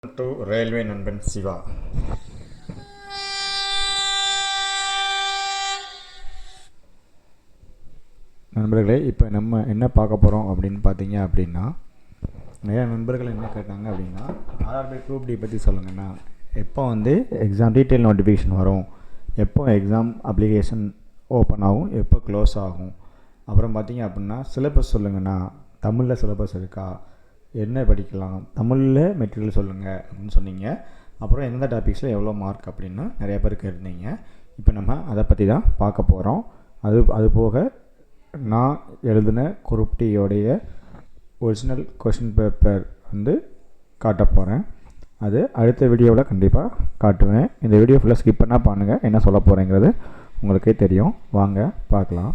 To railway நண்பன் சிவா. நண்பர்களே, இப்போ நம்ம என்ன பார்க்க போகிறோம் அப்படின்னு பார்த்தீங்க அப்படின்னா, நிறையா நண்பர்கள் என்ன கேட்டாங்க அப்படின்னா, ஆர்ஆர்பி குரூப் டி பற்றி சொல்லுங்கண்ணா, எப்போ எக்ஸாம் டீட்டெயில் நோட்டிஃபிகேஷன் வரும், எப்போ எக்ஸாம் அப்ளிகேஷன் ஓப்பன் ஆகும், எப்போ க்ளோஸ் ஆகும், அப்புறம் பார்த்தீங்க அப்படின்னா சிலபஸ் சொல்லுங்கண்ணா, தமிழில் சிலபஸ் இருக்கா, என்ன படிக்கலாம், தமிழில் மெட்டீரியல் சொல்லுங்கள் அப்படின்னு சொன்னீங்க. அப்புறம் எந்த டாபிக்ஸில் எவ்வளோ மார்க் அப்படின்னு நிறைய பேர் கேட்டிருந்தீங்க. இப்போ நம்ம அதை பற்றி தான் பார்க்க போகிறோம். அது போக நான் எழுதின குரூப் டியோடைய ஒரிஜினல் கொஷின் பேப்பர் காட்ட போகிறேன். அது அடுத்த வீடியோவில் கண்டிப்பாக காட்டுவேன். இந்த வீடியோ ஃபுல்லாக ஸ்கிப் பண்ணால் பாருங்கள், என்ன சொல்ல போகிறேங்கிறது உங்களுக்கே தெரியும். வாங்க பார்க்கலாம்.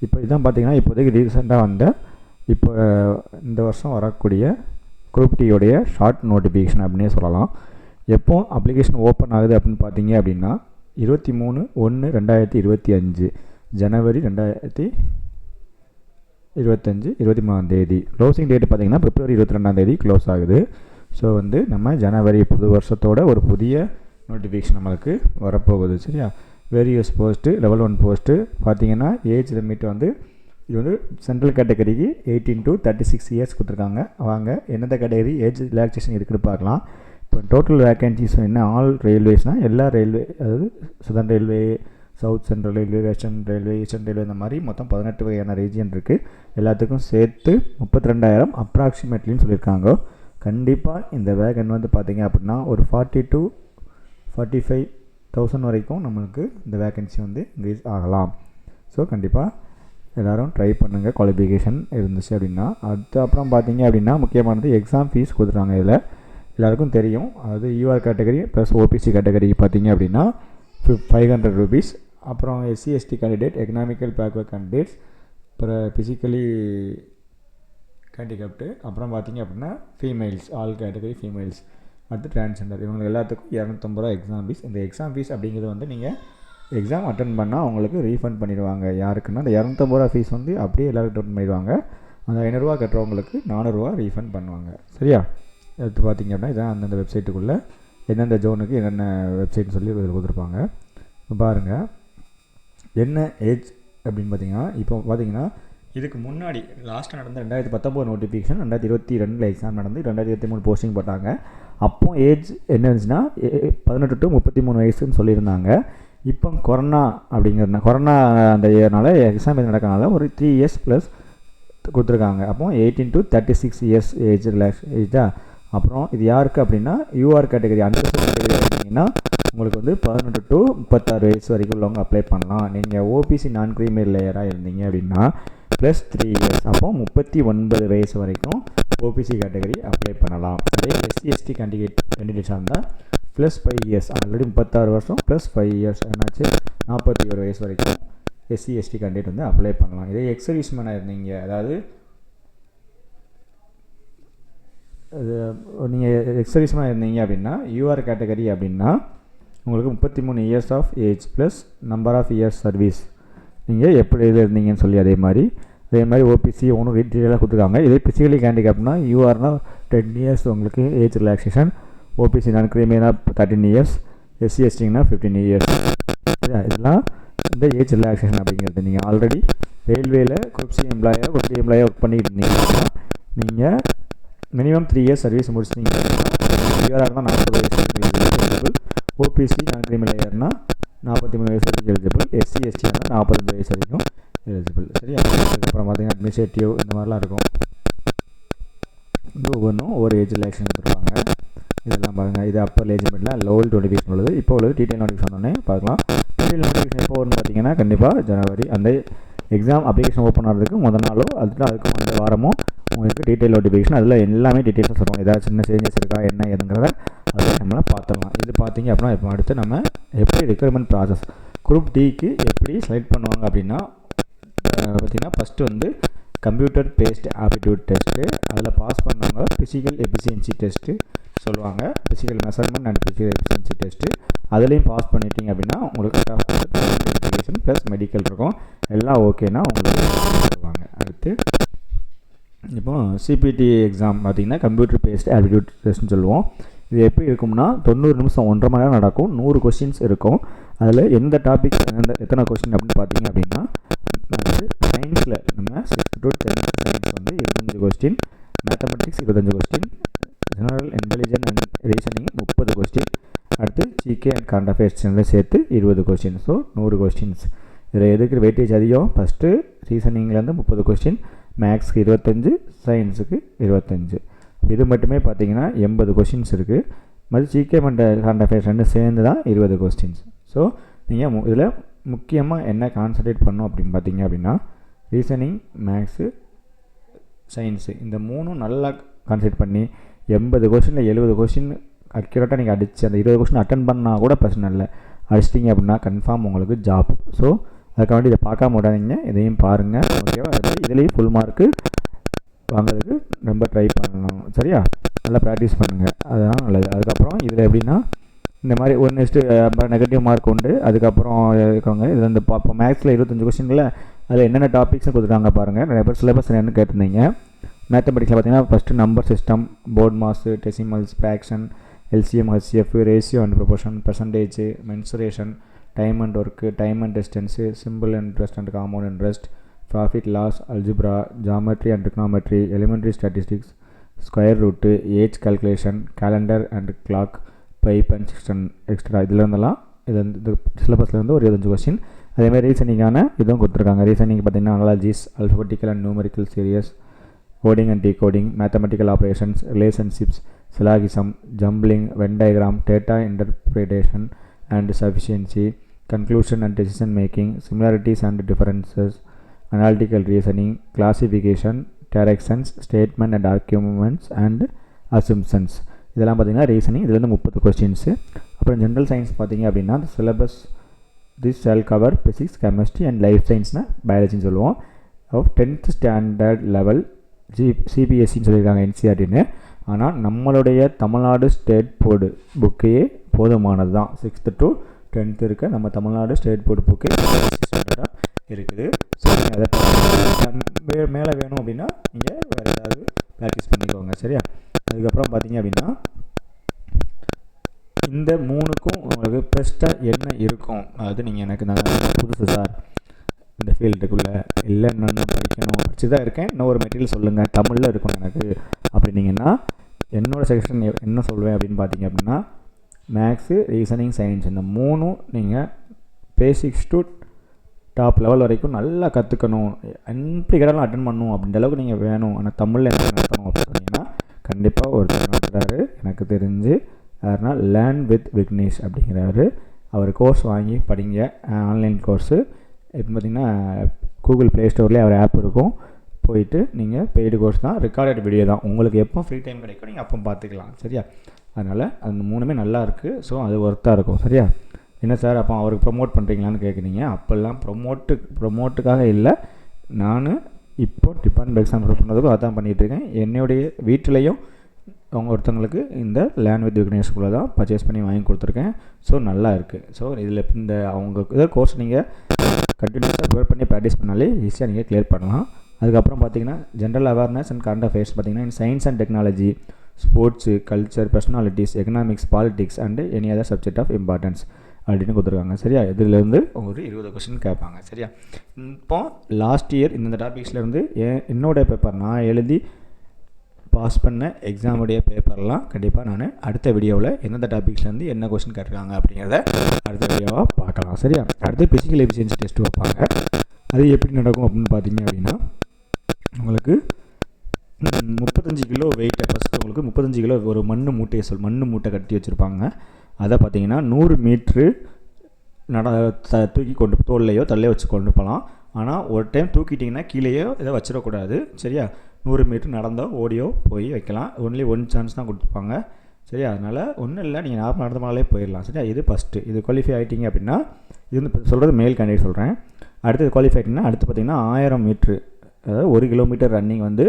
இப்போ இதான் பார்த்தீங்கன்னா இப்போதைக்கு ரீசெண்டாக இப்போ இந்த வருஷம் வரக்கூடிய குரூப் டியோடைய ஷார்ட் நோட்டிஃபிகேஷன் அப்படின்னே சொல்லலாம். எப்போ அப்ளிகேஷன் ஓப்பன் ஆகுது அப்படின்னு பார்த்தீங்க அப்படின்னா 23/1/2025 ஜனவரி 2025 23ஆம் க்ளோசிங் டேட் பார்த்திங்கன்னா பிப்ரவரி 22ஆம் க்ளோஸ் ஆகுது. ஸோ நம்ம ஜனவரி புது வருஷத்தோட ஒரு புதிய நோட்டிஃபிகேஷன் நம்மளுக்கு வரப்போகுது. சரியா? வேரியஸ் போஸ்ட்டு லெவல் 1 போஸ்ட்டு பார்த்திங்கன்னா ஏஜ் லிமிட் இது சென்ட்ரல் கேட்டகரிக்கு 18 to 36 இயர்ஸ் கொடுத்துருக்காங்க. வாங்க எந்தெந்த கேட்டகரி ஏஜ் ரிலாக்ஸேஷன் இருக்குன்னு பார்க்கலாம். இப்போ டோட்டல் வேக்கன்சிஸ் என்ன, ஆல் ரயில்வேஸ்னால் எல்லா ரயில்வே, அதாவது southern railway, south central railway, western railway, eastern railway, இந்த மாதிரி மொத்தம் 18 வகையான ரீஜியன் இருக்குது. எல்லாத்துக்கும் சேர்த்து 32,000 அப்ராக்சிமேட்லின்னு சொல்லியிருக்காங்க. கண்டிப்பாக இந்த வேகன் பார்த்திங்க அப்படின்னா ஒரு 40,000 to 45,000 வரைக்கும் நம்மளுக்கு இந்த வேக்கன்சி இன்க்ரீஸ் ஆகலாம். ஸோ கண்டிப்பாக எல்லோரும் ட்ரை பண்ணுங்கள் குவாலிஃபிகேஷன் இருந்துச்சு அப்படின்னா. அப்புறம் பார்த்தீங்க அப்படின்னா முக்கியமானது எக்ஸாம் ஃபீஸ் கொடுத்துருவாங்க. இதில் எல்லாருக்கும் தெரியும். அதாவது UR category plus OBC category பார்த்தீங்க அப்படின்னா 500 rupees. அப்புறம் SC ST candidate, economical backward candidates, அப்புறம் ஃபிசிக்கலி ஹேண்டிகேப்டு, அப்புறம் பார்த்தீங்க அப்படின்னா ஃபீமேல்ஸ், ஆல் கேட்டகரி ஃபீமேல்ஸ், அடுத்து டிரான்ஸ்ஜெண்டர், இவங்க எல்லாத்துக்கும் 250 ரூபா எக்ஸாம் ஃபீஸ். இந்த எக்ஸாம் ஃபீஸ் அப்படிங்கிறது நீங்கள் எக்ஸாம் அட்டன் பண்ணால் அவங்களுக்கு ரீஃபண்ட் பண்ணிடுவாங்க. யாருக்குன்னா அந்த 250 ரூபா ஃபீஸ் அப்படியே எல்லோரும் ரிட்டர்ன் பண்ணிடுவாங்க. அந்த 500 ரூபா கட்டுறவங்களுக்கு 400 ரூபா ரீஃபண்ட் பண்ணுவாங்க. சரியா? எடுத்து பார்த்திங்க அப்படின்னா இதான் அந்தந்த வெப்சைட்டுக்குள்ளே எந்தெந்த ஜோனுக்கு என்னென்ன வெப்சைட்னு சொல்லி இதில் கொடுத்துருப்பாங்க. பாருங்கள் என்ன ஏஜ் அப்படின்னு பார்த்தீங்கன்னா, இப்போ பார்த்தீங்கன்னா இதுக்கு முன்னாடி லாஸ்ட்டாக நடந்த 2019 நோட்டிஃபிகேஷன் 2022 எக்ஸாம் நடந்து 2023 போஸ்டிங் போட்டாங்க. அப்போது ஏஜ் என்ன இருந்துச்சுன்னா 18 to 33 வயசுன்னு சொல்லியிருந்தாங்க. இப்போ கொரோனா அந்த இயர்னால எக்ஸாம் நடக்கிறனால ஒரு 3 years ப்ளஸ் கொடுத்துருக்காங்க. அப்போ 18 to 36 இயர்ஸ் ஏஜ் ஏஜா. அப்புறம் இது யாருக்கு அப்படின்னா யூஆர் கேட்டகரி, அந்த கேட்டகரி அப்படின்னா உங்களுக்கு 18 to 36 வயசு வரைக்கும் உள்ளவங்க அப்ளை பண்ணலாம். நீங்கள் ஓபிசி நான் க்ரீமி லேயராக இருந்தீங்க அப்படின்னா ப்ளஸ் 3 years, அப்போ 39 வயசு வரைக்கும் ஓபிசி கேட்டகரி அப்ளை பண்ணலாம். அதே எஸ்சி எஸ்டி கேண்டிடேட்ஸாக இருந்தால் ப்ளஸ் 5 years, ஆல்ரெடி 36 வருஷம் ப்ளஸ் 5 years என்னாச்சு 41 வயசு வரைக்கும் எஸ்சி எஸ்டி கேண்டிடேட் அப்ளை பண்ணலாம். இதே எக்ஸர்வீஸ்மேனாக இருந்தீங்க, அதாவது நீங்கள் எக்ஸர்வீஸ்மேனாக இருந்தீங்க அப்படின்னா யூஆர் கேட்டகரி அப்படின்னா உங்களுக்கு 33 years of age plus number of years service, நீங்கள் எப்படி இருந்தீங்கன்னு சொல்லி அதே மாதிரி ஓபிசி ஒன்றும் டீட்டெயிலாக கொடுத்துருக்காங்க. இதே பிசிக்கலி ஹேண்டிகேப்னா யூஆர்னால் 10 years உங்களுக்கு ஏஜ் ரிலாக்ஸேஷன், ஓபிசி நான் கிரீமினா 13 years, எஸ்சி எஸ்டிங்கன்னா 15 years. இதெல்லாம் இந்த ஏஜ் ரிலாக்ஸேஷன் அப்படிங்கிறது. நீங்கள் ஆல்ரெடி ரயில்வேயில் குரூப் சி எம்ப்ளாயாக ஒர்க் பண்ணிட்டு இருந்தீங்கன்னா நீங்கள் மினிமம் 3 years சர்வீஸ் முடிச்சிட்டிங்க. யூஆராக இருந்தால் 40 வயசு வரைக்கும் எலிஜிபிள், ஓபிசி நான் கிரீமி லேயர்னா 43 வயசு வரைக்கும் எலிஜிபிள், எஸ்சி எஸ்டி ஆனால் 45 வயசு வரைக்கும் எலிஜிபிள். சரியா? அதுக்கப்புறம் பார்த்தீங்கன்னா அட்மினிஸ்ட்ரேட்டிவ் இந்த மாதிரிலாம் இருக்கும். ஒவ்வொன்றும் ஒவ்வொரு ஏஜ் ரிலாக்ஸேஷன் கொடுத்துருப்பாங்க. இதெல்லாம் பாருங்கள். இது அப்பர் ஏஜ் லிமிட்டில் லெவல் நோட்டிஃபிகேஷன் உள்ளது. இப்போ உள்ளது டீட்டெயில் நோட்டிஃபிகேஷன் ஒன்றே பார்க்கலாம். டீட்டெயில் நோட்டிஃபிகேஷன் எப்போ வரும்னு பார்த்தீங்கன்னா கண்டிப்பாக ஜனவரி, அந்த எக்ஸாம் அப்ளிகேஷன் ஓப்பன் ஆகிறதுக்கு முதல் நாளோ அதுக்கும் அந்த வாரமும் உங்களுக்கு டீட்டெயில் நோட்டிஃபிகேஷன், அதில் எல்லாமே டீட்டெயில்ஸாக சொல்லுவோம். ஏதாவது சின்ன சேஞ்சஸ் இருக்கா என்ன ஏதுங்கிறத அதை நம்மளால் பார்த்துடலாம். இது பார்த்தீங்க அப்படின்னா இப்போ அடுத்து நம்ம எப்படி ரெக்ரூட்மெண்ட் ப்ராசஸ் குரூப் டிக்கு எப்படி செலக்ட் பண்ணுவாங்க அப்படின்னா பார்த்திங்கன்னா first computer based aptitude test, அதில் பாஸ் பண்ணவங்க ஃபிசிக்கல் எஃபிஷியன்சி டெஸ்ட்டு சொல்லுவாங்க, physical measurement and physical efficiency test, அதுலேயும் பாஸ் பண்ணிட்டீங்க அப்படின்னா உங்களுக்கு எஜுகேஷன் ப்ளஸ் மெடிக்கல் இருக்கும். எல்லாம் ஓகேனா உங்களுக்கு சொல்லுவாங்க. அடுத்து இப்போ சிபிடி எக்ஸாம் பார்த்திங்கன்னா கம்ப்யூட்டர் பேஸ்ட் ஆப்டிடியூட் டெஸ்ட்னு சொல்லுவோம். இது எப்படி இருக்கும்னா 90 நிமிஷம் 1.5 மணி நேரம் நடக்கும். 100 கொஸ்டின்ஸ் இருக்கும். அதில் எந்த டாபிக் எத்தனை கொஸ்டின் அப்படின்னு பார்த்தீங்க அப்படின்னா வந்து சயின்ஸில் நம்ம 6th to 10th சயின்ஸ் வந்து 25 question, mathematics 25 question, general intelligence and reasoning 30 question, அடுத்து ஜிகே அண்ட் கரண்ட் அஃபேர்ஸ் சேர்த்து 20 கொஸ்டின். So 100 questions. இதில் எதுக்கு வெயிட்டேஜ் அதிகம்? ஃபஸ்ட்டு ரீசனிங்லேருந்து 30 கொஸ்டின், மேக்ஸுக்கு 25, சயின்ஸுக்கு 25. இது மட்டுமே பார்த்தீங்கன்னா 80 கொஸ்டின்ஸ் இருக்குது. மறுபடியும் ஜிகே அண்ட் கரண்ட் அஃபேர்ஸ் ரெண்டு சேர்ந்து தான் 20 கொஸ்டின்ஸ். ஸோ நீங்கள் இதில் முக்கியமாக என்ன கான்சன்ட்ரேட் பண்ணணும் அப்படின்னு பார்த்தீங்க அப்படின்னா ரீசனிங், மேக்ஸு, சயின்ஸு இந்த மூணும் நல்லா கான்சன்ட்ரேட் பண்ணி 80 கொஸ்டினில் 70 கொஸ்டின் அக்யூரேட்டாக நீங்கள் அடித்து அந்த 20 கொஸ்டின் அட்டன் பண்ணால் கூட பிரச்சனை இல்லை. அடிச்சிட்டிங்க அப்படின்னா கன்ஃபார்ம் உங்களுக்கு ஜாப். ஸோ அதுக்காண்டி இதை பார்க்காம விடாதீங்க, இதையும் பாருங்கள். ஓகேவா? அது மாதிரி இதுலேயும் ஃபுல் மார்க்கு வாங்கிறதுக்கு ரொம்ப ட்ரை பண்ணணும். சரியா? நல்லா ப்ராக்டிஸ் பண்ணுங்கள், அதுதான் நல்லது. அதுக்கப்புறம் இதில் எப்படின்னா இந்த மாதிரி ஒரு நெக்ஸ்ட்டு நெகட்டிவ் மார்க் உண்டு. அதுக்கப்புறம் இருக்கவங்க இதில் இந்த இப்போ மேக்ஸில் 25 கொஸ்டினில் அதில் என்னென்ன டாபிக்ஸ்னு கொடுத்துட்டாங்க பாருங்கள். நிறைய பேர் சிலபஸ் என்னென்னு கேட்டிருந்தீங்க. மேத்தமெட்டிக்ஸில் பார்த்தீங்கன்னா first number system, BODMAS, decimals, fraction, LCM, HCF, ratio and proportion, percentage, mensuration, time and work, time and distance, simple interest and compound interest, profit loss, algebra, geometry and trigonometry, elementary statistics, square root, age calculation, calendar and clock, pipe and cistern extra. இதில் இருந்தெல்லாம் இது இந்த சிலபஸ்லேருந்து ஒரு 25 question. அதேமாதிரி ரீசனிங்கான இதுவும் கொடுத்துருக்காங்க. Reasoning பார்த்தீங்கன்னா analogies, alphabetical and numerical series, coding and decoding, mathematical operations, relationships, syllogism, jumbling, Venn diagram, data interpretation and sufficiency, conclusion and decision making, similarities and differences, analytical reasoning, classification, directions, statement and arguments and assumptions. இதெல்லாம் பார்த்தீங்கன்னா reasoning. இதுலேருந்து 30 questions. அப்புறம் general science பார்த்தீங்க அப்படின்னா அந்த syllabus this shall cover physics, chemistry and life சயின்ஸ்னால் பயாலஜின்னு சொல்லுவோம். ஆஃப் 10th ஸ்டாண்டர்ட் லெவல் சிபிஎஸ்சின்னு சொல்லியிருக்காங்க, என்சிஆர்டின்னு. ஆனால் நம்மளுடைய தமிழ்நாடு ஸ்டேட் போர்டு புக்கையே போதுமானது தான். 6th to 10th இருக்க நம்ம தமிழ்நாடு ஸ்டேட் போர்டு புக்கு ஸ்டாண்டர்டாக இருக்குது. ஸோ நீங்கள் அதை மேலே வேணும் அப்படின்னா நீங்கள் வேறு ஏதாவது ப்ராக்டிஸ் பண்ணிக்கோங்க. சரியா? அதுக்கப்புறம் பார்த்தீங்க அப்படின்னா இந்த 3க்கும் உங்களுக்கு பெஸ்ட்டாக என்ன இருக்கும்? அதாவது நீங்கள் எனக்கு நான் புதுசு சார் இந்த ஃபீல்டுக்குள்ளே இல்லை, நான் படிக்கணும், படிச்சு தான் இருக்கேன், இன்னும் ஒரு மெட்டீரியல் சொல்லுங்கள் தமிழில் இருக்கணும் எனக்கு அப்படின்னீங்கன்னா என்னோடய செக்ஷன் என்ன சொல்லுவேன் அப்படின்னு பார்த்தீங்க அப்படின்னா மேக்ஸு, ரீசனிங், சயின்ஸ் இந்த 3ம் நீங்கள் பேசிக்ஸ் டு டாப் லெவல் வரைக்கும் நல்லா கற்றுக்கணும், எப்படி கேட்டாலும் அட்டன் பண்ணணும் அப்படின்ற அளவுக்கு நீங்கள் வேணும். ஆனால் தமிழில் என்ன நடத்தணும் அப்படின்னு சொன்னீங்கன்னா கண்டிப்பாக ஒருத்தர் நடத்துகிறாரு எனக்கு தெரிஞ்சு. யாருன்னா லேர்ன் வித் விக்னேஷ் அப்படிங்கிறாரு. அவர் கோர்ஸ் வாங்கி படிங்க, ஆன்லைன் கோர்ஸு. இப்போ பார்த்திங்கன்னா கூகுள் ப்ளே ஸ்டோர்லேயே அவர் ஆப் இருக்கும், போயிட்டு நீங்கள் பெய்டு கோர்ஸ் தான், ரெக்கார்டட் வீடியோ தான், உங்களுக்கு எப்போ ஃப்ரீ டைம் கிடைக்கும் நீங்கள் அப்போ பார்த்துக்கலாம். சரியா? அதனால் அந்த 3மே நல்லா இருக்குது. ஸோ அது ஒர்த்தாக இருக்கும். சரியா? என்ன சார் அப்போ அவருக்கு ப்ரொமோட் பண்ணுறீங்களான்னு கேட்குறீங்க. அப்போல்லாம் ப்ரொமோட்டுக்காக இல்லை, நான் இப்போது டிபார்ட்மெண்ட் எக்ஸாம் ப்ரிப்பேர் பண்ணுறதுக்கும் அதான் பண்ணிகிட்ருக்கேன். என்னுடைய வீட்டிலையும் அவங்க ஒருத்தவங்களுக்கு இந்த லேர்ன் வித் விக்னேஷ் ஸ்கூலில் தான் பர்ச்சேஸ் பண்ணி வாங்கி கொடுத்துருக்கேன். ஸோ நல்லா இருக்குது. ஸோ இதில் இந்த அவங்க இதை கோர்ஸ் நீங்கள் கண்டினியூஸாக ப்ரிப்பேர் பண்ணி ப்ராக்டிஸ் பண்ணாலே ஈஸியாக நீங்கள் கிளியர் பண்ணலாம். அதுக்கப்புறம் பார்த்தீங்கன்னா general awareness and current affairs பார்த்தீங்கன்னா in science and technology, sports, culture, personalities, economics, politics and any other subject of importance அப்படின்னு கொடுத்துருக்காங்க. சரியா? இதிலேருந்து ஒரு 20 கொஸ்டின் கேட்பாங்க. சரியா? இப்போ லாஸ்ட் இயர் இந்த டாபிக்ஸ்லேருந்து என்னோடய பேப்பர் நான் எழுதி பாஸ் பண்ண எக்ஸாமுடைய பேப்பர்லாம் கண்டிப்பாக நான் அடுத்த வீடியோவில் எந்தெந்த டாபிக்ஸ்லேருந்து என்ன கொஸ்டின் கேட்டிருக்காங்க அப்படிங்கிறத அடுத்த வீடியோவாக பார்க்கலாம். சரியா? அடுத்து ஃபிசிக்கல் எஃபிஷியன்சி டெஸ்ட் வைப்பாங்க. அது எப்படி நடக்கும் அப்படின்னு பார்த்தீங்க அப்படின்னா உங்களுக்கு 35 கிலோ வெயிட்டை ஃபஸ்ட்டு உங்களுக்கு 35 கிலோ ஒரு மண் மூட்டை கட்டி வச்சுருப்பாங்க. அதை பார்த்தீங்கன்னா 100 மீட்ரு தூக்கி கொண்டு தோல்லையோ தள்ளையோ வச்சு கொண்டு போகலாம். ஆனால் ஒரு டைம் தூக்கிட்டிங்கன்னா கீழேயோ இதை வச்சிடக்கூடாது. சரியா? 100 மீட்டர் நடந்தோ ஓடியோ போய் வைக்கலாம். ஒன்லி 1 சான்ஸ் தான் கொடுத்துருப்பாங்க. சரியா? அதனால் ஒன்றும் இல்லை, நீங்கள் நார்மல் நடந்தமாலே போயிடலாம். சரியா? இது ஃபஸ்ட்டு. இது குவாலிஃபை ஆகிட்டிங்க அப்படின்னா இது வந்து சொல்கிறது மேல் கேண்டிடேட் சொல்கிறேன். அடுத்து குவாலிஃபை ஆகிட்டிங்கன்னா அடுத்து பார்த்திங்கன்னா 1000 மீட்ரு, அதாவது 1 கிலோமீட்டர் ரன்னிங் வந்து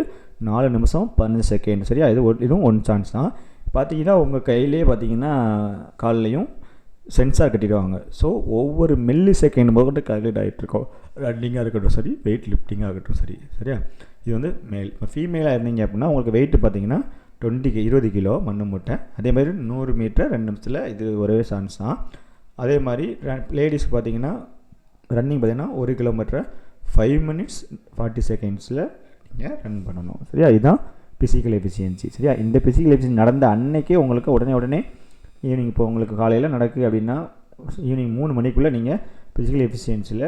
4 நிமிஷம் 15 செகண்ட். சரியா? இதுவும் 1 சான்ஸ் தான். பார்த்தீங்கன்னா உங்கள் கையிலே பார்த்தீங்கன்னா கால்லையும் சென்சார் கட்டிடுவாங்க. ஸோ ஒவ்வொரு மில்லி செகண்ட் முதல்ல கால்குலேட் ஆகிட்ருக்கோம். ரன்னிங்காக இருக்கட்டும் சரி, வெயிட் லிஃப்டிங்காக இருக்கட்டும் சரி. சரியா? இது வந்து மேல். இப்போ ஃபீமேலாக இருந்தீங்க அப்படின்னா உங்களுக்கு வெயிட்டு பார்த்தீங்கன்னா 20 கிலோ மண் மூட்டை. அதேமாதிரி 100 மீட்டர் 2 நிமிஷத்தில், இது ஒரே சான்ஸ் தான். அதே மாதிரி லேடிஸ்க்கு பார்த்தீங்கன்னா ரன்னிங் பார்த்தீங்கன்னா 1 கிலோமீட்டரை 5 minutes 40 seconds நீங்கள் ரன் பண்ணணும். சரியா? இதுதான் ஃபிசிக்கல் எஃபிஷியன்சி. சரியா? இந்த ஃபிசிக்கல் எஃபிஷியன்சி நடந்த அன்னைக்கே உங்களுக்கு உடனே ஈவினிங், இப்போ உங்களுக்கு காலையில் நடக்குது அப்படின்னா ஈவினிங் 3 மணிக்குள்ளே நீங்கள் ஃபிசிக்கல் எஃபிஷியன்சியில்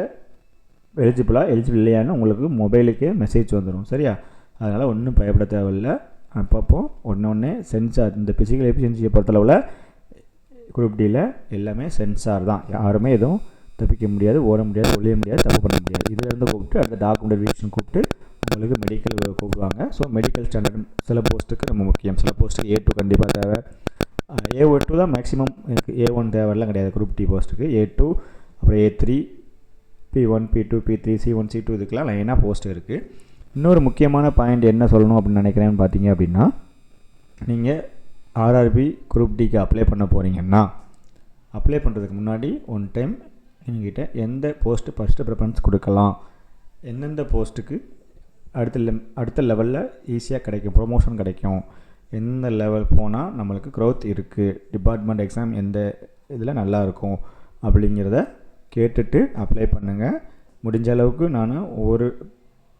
எலிஜிபிள் இல்லையான்னு உங்களுக்கு மொபைலுக்கே மெசேஜ் வந்துடும். சரியா? அதனால் ஒன்றும் பயப்பட தேவையில்லை. அப்பப்போ ஒன்று சென்சார், இந்த ஃபிசிக்கல் எஃபிஷியன்சியை பொறுத்தளவில் குரூப் டியில் எல்லாமே சென்சார் தான். யாருமே எதுவும் தப்பிக்க முடியாது, ஓட முடியாது, ஒழிய முடியாது, தப்பு பண்ண முடியாது. இதிலேருந்து கூப்பிட்டு அடுத்த டாக்குமெண்ட் வெரிஃபிகேஷன் கூப்பிட்டு உங்களுக்கு மெடிக்கல் கூப்பிடுவாங்க. ஸோ மெடிக்கல் ஸ்டாண்டர்ட் சில போஸ்ட்டுக்கு ரொம்ப முக்கியம். சில போஸ்ட்டுக்கு A2 கண்டிப்பாக தேவை. A2 தான் மேக்ஸிமம் இருக்குது. A1 தேவையெல்லாம் கிடையாது குரூப் டி போஸ்ட்டுக்கு. A2, அப்புறம் A3, P1, P2, P3, C1, C2 இதுக்கெலாம் லைனாக போஸ்ட் இருக்குது. இன்னொரு முக்கியமான பாயிண்ட் என்ன சொல்லணும் அப்படின்னு நினைக்கிறேன்னு பார்த்தீங்க அப்படின்னா, நீங்கள் RRB குரூப் டிக்கு அப்ளை பண்ண போகிறீங்கன்னா அப்ளை பண்ணுறதுக்கு முன்னாடி ஒன் டைம் என்கிட்ட எந்த போஸ்ட்டு ஃபஸ்ட்டு ப்ரிஃபரன்ஸ் கொடுக்கலாம், எந்தெந்த போஸ்ட்டுக்கு அடுத்த லெவலில் ஈஸியாக கிடைக்கும், ப்ரொமோஷன் கிடைக்கும், எந்த லெவல் போனால் நம்மளுக்கு க்ரோத் இருக்குது, டிபார்ட்மெண்ட் எக்ஸாம் எந்த இதில் நல்லாயிருக்கும் அப்படிங்கிறத கேட்டுட்டு அப்ளை பண்ணுங்கள். முடிஞ்ச அளவுக்கு நான் ஒவ்வொரு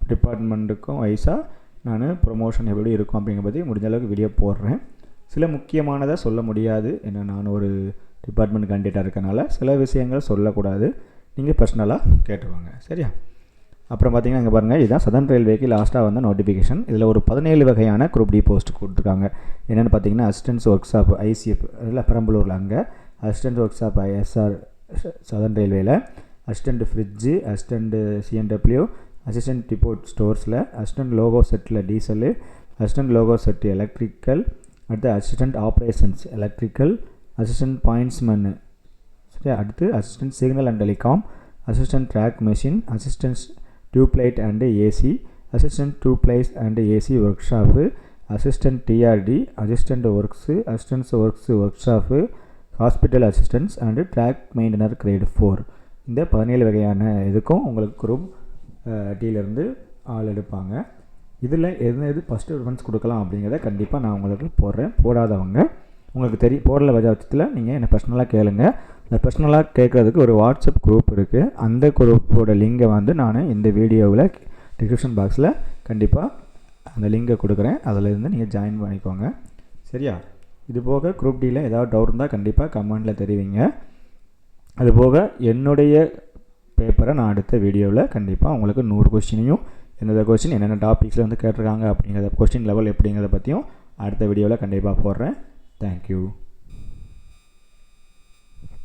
டிபார்ட்மெண்ட்டுக்கும் வைஸாக நான் ப்ரொமோஷன் எப்படி இருக்கும் அப்படிங்கிற பற்றி முடிஞ்ச அளவுக்கு வீடியோ போடுறேன். சில முக்கியமானதை சொல்ல முடியாது, ஏன்னா நான் ஒரு டிபார்ட்மெண்ட் கேண்டிடேட்டாக இருக்கனால சில விஷயங்கள் சொல்லக்கூடாது. நீங்கள் பர்சனலாக கேட்டுவாங்க. சரியா? அப்புறம் பார்த்தீங்கன்னா இங்கே பாருங்கள், இதுதான் சதர்ன் ரயில்வேக்கு லாஸ்ட்டாக வந்த நோட்டிஃபிகேஷன். இதில் ஒரு 17 வகையான குரூப் டி போஸ்ட் கொடுத்துருக்காங்க. என்னென்னு பார்த்தீங்கன்னா அசிஸ்டன்ஸ் ஒர்க் ஷாப் ICF இல்லை பெரம்பலூரில், அங்கே assistant workshop SR southern ரயில்வேயில், assistant fridge, assistant CNW, assistant டிப்போர்ட் ஸ்டோர்ஸில், அசிஸ்டண்ட் லோகோ செட்டில் diesel, assistant loco shed electrical, அடுத்து assistant operations electrical, assistant pointsman, சரி, அடுத்து assistant signal and telecom, assistant track machine, assistant tube light and AC, assistant tube light and AC workshop, assistant TRD, assistant works, assistance workshop, hospital assistance and track maintainer grade 4. இந்த 17 வகையான இதுக்கும் உங்களுக்கு group டியிலேருந்து ஆள் எடுப்பாங்க. இதில் எது first preference கொடுக்கலாம் அப்படிங்கிறத கண்டிப்பாக நான் உங்களுக்கு போடுறேன். போடாதவங்க உங்களுக்கு போடல பட்சத்தில் நீங்கள் என்னை பர்சனலாக கேளுங்க. அந்த பர்சனலாக கேட்குறதுக்கு ஒரு வாட்ஸ்அப் குரூப் இருக்குது. அந்த குரூப்போட லிங்கை நான் இந்த வீடியோவில் டிஸ்கிரிப்ஷன் பாக்ஸில் கண்டிப்பாக அந்த லிங்கை கொடுக்குறேன். அதிலேருந்து நீங்கள் ஜாயின் பண்ணிக்கோங்க. சரியா? இது போக குரூப் டியில் ஏதாவது டவுட் இருந்தால் கண்டிப்பாக கமெண்டில் தெரிவிங்க. அதுபோக என்னுடைய பேப்பரை நான் அடுத்த வீடியோவில் கண்டிப்பாக உங்களுக்கு 100 கொஸ்டினையும் எந்தெந்த கொஸ்டின் என்னென்ன டாபிக்ஸில் கேட்டிருக்காங்க அப்படிங்கிறத கொஸ்டின் லெவல் எப்படிங்கிறத பற்றியும் அடுத்த வீடியோவில் கண்டிப்பாக போடுறேன். தேங்க்யூ.